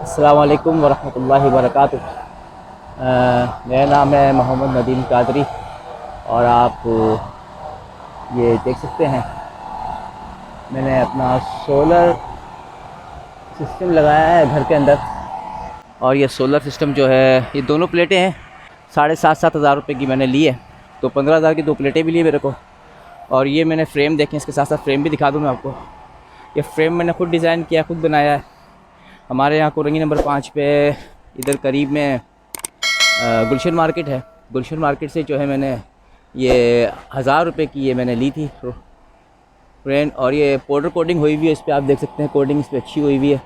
अस्सलाम वालेकुम वरहमतुल्लाहि वबरकातुह। मेरा नाम है मोहम्मद नदीम कादरी और आप ये देख सकते हैं मैंने अपना सोलर सिस्टम लगाया है घर के अंदर। और ये सोलर सिस्टम जो है ये दोनों प्लेटें हैं, 7,500 की मैंने ली है। तो 15,000 की 2 प्लेटें भी ली मेरे को। और ये मैंने फ्रेम देखें, इसके साथ साथ फ्रेम भी दिखा दूँ मैं आपको। ये फ्रेम मैंने खुद डिज़ाइन किया, खुद बनाया है। हमारे यहाँ कोरंगी नंबर 5 पे इधर करीब में गुलशन मार्केट है। गुलशन मार्केट से जो है मैंने ये 1000 रुपये की ये मैंने ली थी फ्रेंड। और ये पाउडर कोटिंग हुई हुई है इस पर, आप देख सकते हैं कोटिंग इस पर अच्छी हुई हुई है।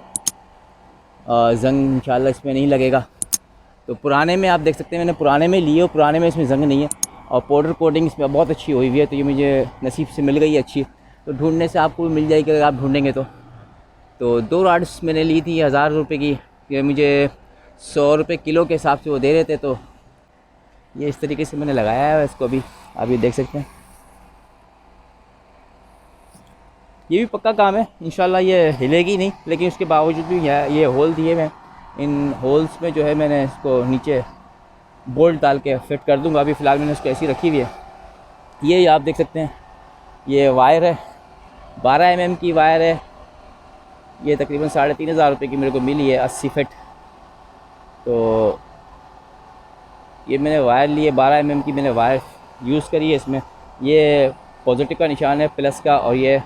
ज़ंग इंशाल्लाह इसमें नहीं लगेगा। तो पुराने में आप देख सकते हैं मैंने पुराने में लिए और पुराने में इसमें ज़ंग नहीं है। और पाउडर कोटिंग इसमें बहुत अच्छी हुई हुई है। तो ये मुझे नसीब से मिल गई है अच्छी। तो ढूंढने से आपको भी मिल जाएगी अगर आप ढूंढेंगे तो 2 राड्स मैंने ली थी 1000 रुपये की। ये मुझे 100 रुपये किलो के हिसाब से वो दे रहे थे। तो ये इस तरीके से मैंने लगाया है इसको भी, आप ये देख सकते हैं। ये भी पक्का काम है, इंशाल्लाह ये हिलेगी नहीं, लेकिन उसके बावजूद भी ये होल दिए हैं। इन होल्स में जो है मैंने इसको नीचे बोल्ट डाल के फिट कर दूंगा। अभी फ़िलहाल मैंने उसको ऐसी रखी हुई है। ये आप देख सकते हैं ये वायर है, 12 mm की वायर है। ये तकरीबन 3,500 रुपये की मेरे को मिली है, 80 फिट। तो ये मैंने वायर लिए, 12 mm की मैंने वायर यूज़ करी है इसमें। ये पॉजिटिव का निशान है, प्लस का, और ये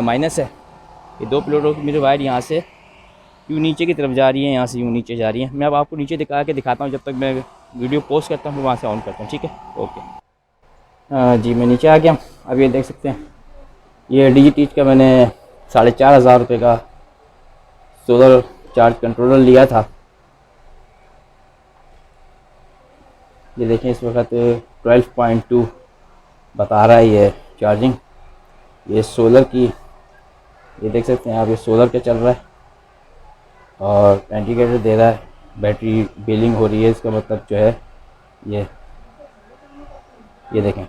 माइनस है। ये 2 प्लेटों की मेरी वायर यहाँ से यूँ नीचे की तरफ जा रही है, यहाँ से यूँ नीचे जा रही है। मैं अब आपको नीचे दिखाता हूँ, जब तक मैं वीडियो पोस्ट करता हूँ वहाँ से ऑन करता हूँ, ठीक है। ओके जी, मैं नीचे आ गया। अब ये देख सकते हैं ये DigiTeach का मैंने 4,500 रुपये का सोलर चार्ज कंट्रोलर लिया था। ये देखें इस वक्त 12.2 बता रहा है ये चार्जिंग। ये सोलर की, ये देख सकते हैं आप, ये सोलर का चल रहा है और इंडिकेटर दे रहा है। बैटरी बिलिंग हो रही है, इसका मतलब जो है ये देखें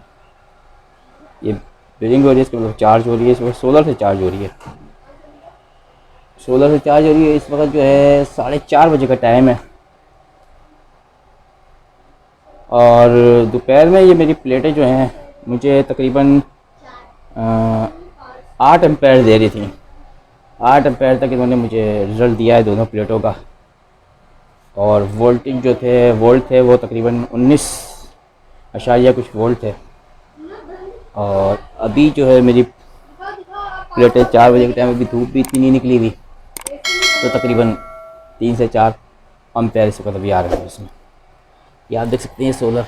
ये बिलिंग हो रही है, इसका मतलब चार्ज हो रही है। इस वक्त सोलर से चार्ज हो रही है, सोलर से चार्ज हो रही है। इस वक्त जो है 4:30 बजे का टाइम है। और दोपहर में ये मेरी प्लेटें जो हैं मुझे तकरीबन 8 एम्पेयर दे रही थी। 8 एम्पेयर तक इन्होंने मुझे रिज़ल्ट दिया है दोनों प्लेटों का। और वोल्टेज जो थे वोल्ट थे वो तकरीबन 19 अशारिया कुछ वोल्ट थे। और अभी जो है मेरी प्लेटें 4 बजे के टाइम, अभी धूप भी इतनी नहीं निकली हुई, तो तकरीबन 3 से 4 एम्पेयर इस वक्त अभी आ रहे हैं इसमें। ये आप देख सकते हैं सोलर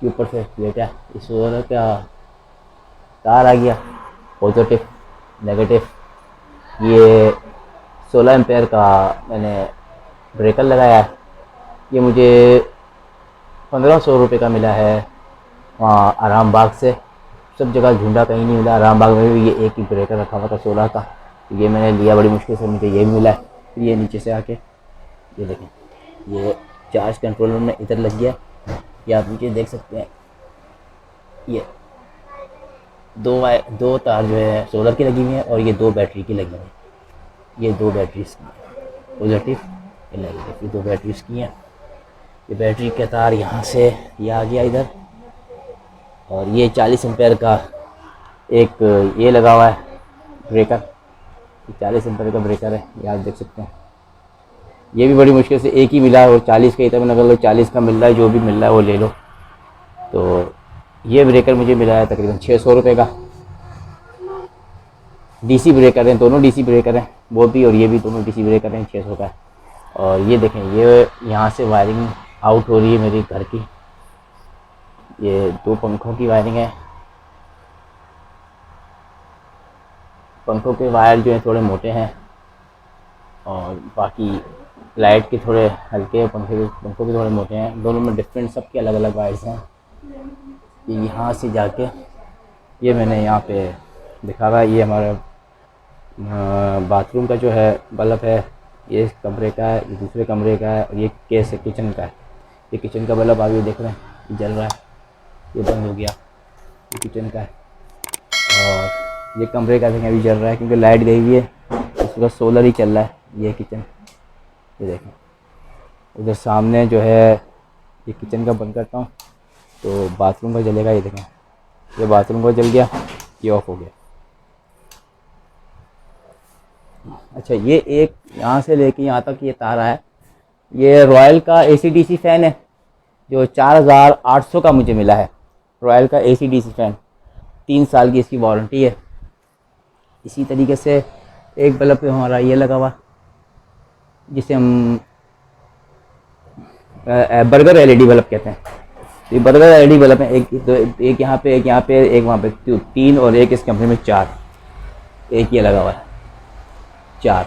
के ऊपर से प्लेट है। इस सोलर का तार आ गया, पॉजिटिव नेगेटिव। ये 16 एम्पेयर का मैंने ब्रेकर लगाया है। ये मुझे 1,500 रुपये का मिला है वहाँ आराम बाग से। सब जगह ढूंढा, कहीं नहीं मिला। आराम बाग में भी ये एक ही ब्रेकर रखा हुआ था सोलर का, तो ये मैंने लिया बड़ी मुश्किल से, मुझे ये भी मिला है। फिर ये नीचे से आके ये देखें, ये चार्ज कंट्रोलर में इधर लग गया। ये आप नीचे देख सकते हैं, ये 2 तार जो है सोलर की लगी हुई हैं और ये 2 बैटरी की लगी हुई हैं। ये 2 बैटरीज की हैं, पॉजिटिव ये नेगेटिव, ये 2 बैटरीज की हैं। ये बैटरी का तार यहाँ से ये आ गया इधर। और ये 40 एम्पेयर का एक ये लगा हुआ है ब्रेकर, ये 40 एम्पेयर का ब्रेकर है, ये आप देख सकते हैं। ये भी बड़ी मुश्किल से एक ही मिला है और 40 का ही था। मैंने कहा लो 40 का मिल रहा है, जो भी मिल रहा है वो ले लो। तो ये ब्रेकर मुझे मिला है तकरीबन 600 रुपये का। DC ब्रेकर हैं, दोनों DC ब्रेकर हैं, वो भी और ये भी दोनों DC ब्रेकर हैं, 600 का। और ये देखें, ये यहाँ से वायरिंग आउट हो रही है मेरी घर की। ये 2 पंखों की वायरिंग है। पंखों के वायर जो हैं थोड़े मोटे हैं और बाकी लाइट के थोड़े हल्के, पंखों के थोड़े मोटे हैं। दोनों में डिफरेंट, सबके अलग अलग वायर्स हैं। यहाँ से जाके ये मैंने यहाँ पे दिखा रहा है, ये हमारा बाथरूम का जो है बल्ब है, ये इस कमरे का है, ये दूसरे कमरे का है, और ये केस है किचन का है। ये किचन का बल्ब आप ये देख रहे हैं, ये जल रहा है, ये बंद हो गया, ये किचन का है। और ये कमरे का देखें अभी जल रहा है क्योंकि लाइट गई हुई है, इस वक्त सोलर ही चल रहा है। ये किचन, ये देखें, उधर सामने जो है ये किचन का बंद करता हूँ तो बाथरूम का जलेगा। ये देखें, ये बाथरूम का जल गया, ये ऑफ हो गया। अच्छा, ये एक यहाँ से लेके यहाँ तक ये तार है, ये रॉयल का AC/DC फ़ैन है जो 4800 का मुझे मिला है। रॉयल का AC/DC फ़ैन, 3 साल की इसकी वारंटी है। इसी तरीके से एक बल्ब पे हमारा ये लगा हुआ, जिसे हम बर्गर LED बल्ब कहते हैं। ये बर्गर LED बल्ब है, एक यहाँ पे, एक यहाँ पे, एक वहाँ पे, 3 और एक इस कंपनी में 4, एक ये लगा हुआ है 4।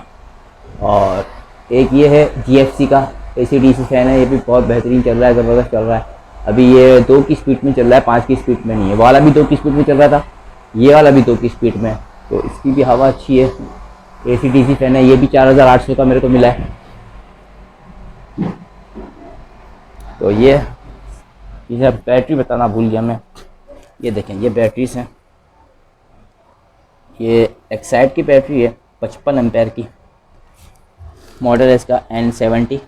और एक ये है GFC का AC/DC फ़ैन है, ये भी बहुत बेहतरीन चल रहा है, ज़बरदस्त चल रहा है। अभी ये 2 की स्पीड में चल रहा है, 5 की स्पीड में नहीं है। वाला भी 2 की स्पीड में चल रहा था, ये वाला भी 2 की स्पीड में है, तो इसकी भी हवा अच्छी है। AC/DC फ़ैन है, ये भी 4800 का मेरे को मिला है। तो ये बैटरी बताना भूल गया मैं। ये देखें, ये बैटरीज हैं, ये एक्साइड की बैटरी है, 55 एम्पेयर की। मॉडल है इसका N70,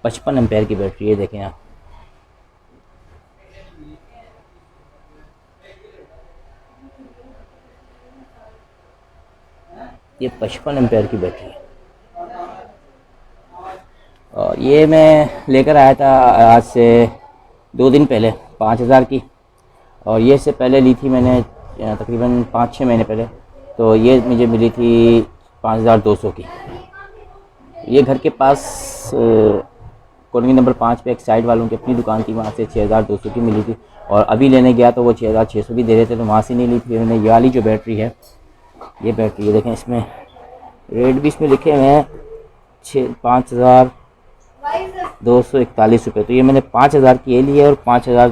55 एम्पेयर की बैटरी है। देखें आप, ये 55 एम्पेयर की बैटरी है। और ये मैं लेकर आया था आज से 2 दिन पहले, 5000 की। और ये से पहले ली थी मैंने तकरीबन 5-6 महीने पहले, तो ये मुझे मिली थी 5200 की। ये घर के पास कॉलोनी नंबर 5 पे एक साइड वालों की अपनी दुकान थी, वहाँ से 6200 की मिली थी। और अभी लेने गया तो वो 6600 की दे रहे थे, तो वहाँ से नहीं ली थी मैंने। ये वाली जो बैटरी है, ये बैटरी, ये देखें, इसमें रेट भी इसमें लिखे हुए हैं 5241 रुपये। तो ये मैंने 5000 की ये ली है, और 5000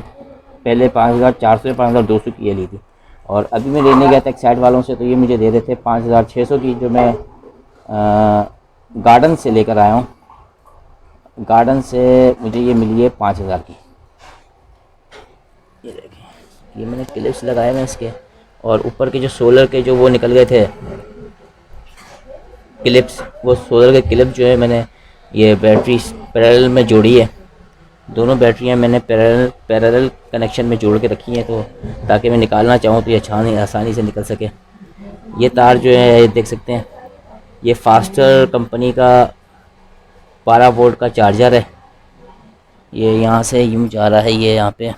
पहले 5400 या 5200 की ये ली थी। और अभी मैं लेने गया था एक साइड वालों से, तो ये मुझे दे रहे थे 5600 की, जो मैं गार्डन से लेकर आया हूँ। गार्डन से मुझे ये मिली है 5000 की। ये देखिए, ये मैंने क्लिप्स लगाए हैं इसके, और ऊपर के जो सोलर के जो वो निकल गए थे क्लिप्स, वो सोलर के क्लिप जो है मैंने ये बैटरी पैरेलल में जोड़ी है। दोनों बैटरियां मैंने पैरेलल कनेक्शन में जोड़ के रखी हैं, तो ताकि मैं निकालना चाहूँ तो ये आसानी से निकल सके। ये तार जो है, ये देख सकते हैं, ये फास्टर कंपनी का 12 वोल्ट का चार्जर है। ये यहाँ से यूँ जा रहा है, ये यहाँ पे, ये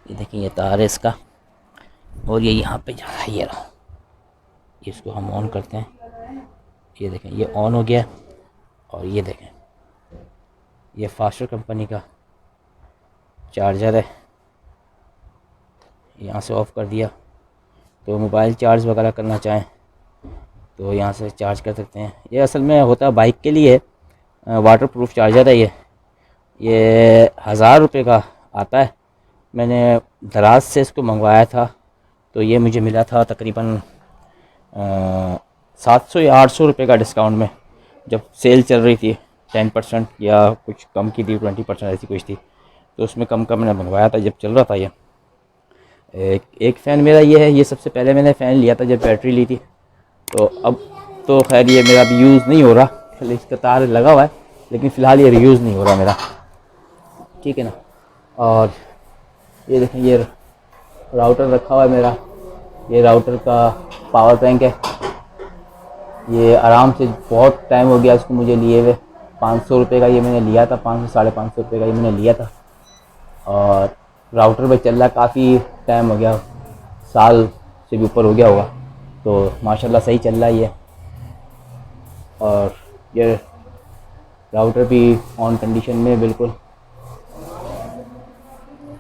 देखिए, ये तार है इसका, और ये यहाँ पे जा रहा है, ये रहा। इसको हम ऑन करते हैं, ये देखें, ये ऑन हो गया। और ये देखें, ये फास्टर कंपनी का चार्जर है, यहाँ से ऑफ़ कर दिया। तो मोबाइल चार्ज वगैरह करना चाहें तो यहाँ से चार्ज कर सकते हैं। ये असल में होता है बाइक के लिए, वाटर प्रूफ चार्जर है ये 1000 रुपये का आता है। मैंने दराज से इसको मंगवाया था, तो ये मुझे मिला था तकरीबन 700 या 800 रुपये का डिस्काउंट में, जब सेल चल रही थी 10% या कुछ कम की थी, 20% ऐसी कुछ थी, तो उसमें कम मैंने मंगवाया था जब चल रहा था ये। एक फ़ैन मेरा ये है, ये सबसे पहले मैंने फ़ैन लिया था जब बैटरी ली थी, तो अब तो खैर ये मेरा भी यूज़ नहीं हो रहा, खाली इसका तार लगा हुआ है, लेकिन फ़िलहाल ये यूज़ नहीं हो रहा मेरा, ठीक है ना। और ये देखें, ये राउटर रखा हुआ है मेरा, ये राउटर का पावर बैंक है। ये आराम से बहुत टाइम हो गया इसको मुझे लिए हुए, 500 रुपये का ये मैंने लिया था, 500-550 रुपये का ये मैंने लिया था। और राउटर पे चल रहा है, काफ़ी टाइम हो गया, साल से भी ऊपर हो गया होगा, तो माशाल्लाह सही चल रहा है ये। और ये राउटर भी ऑन कंडीशन में बिल्कुल।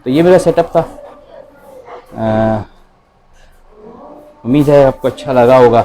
तो ये मेरा सेटअप था, उम्मीद है आपको अच्छा लगा होगा।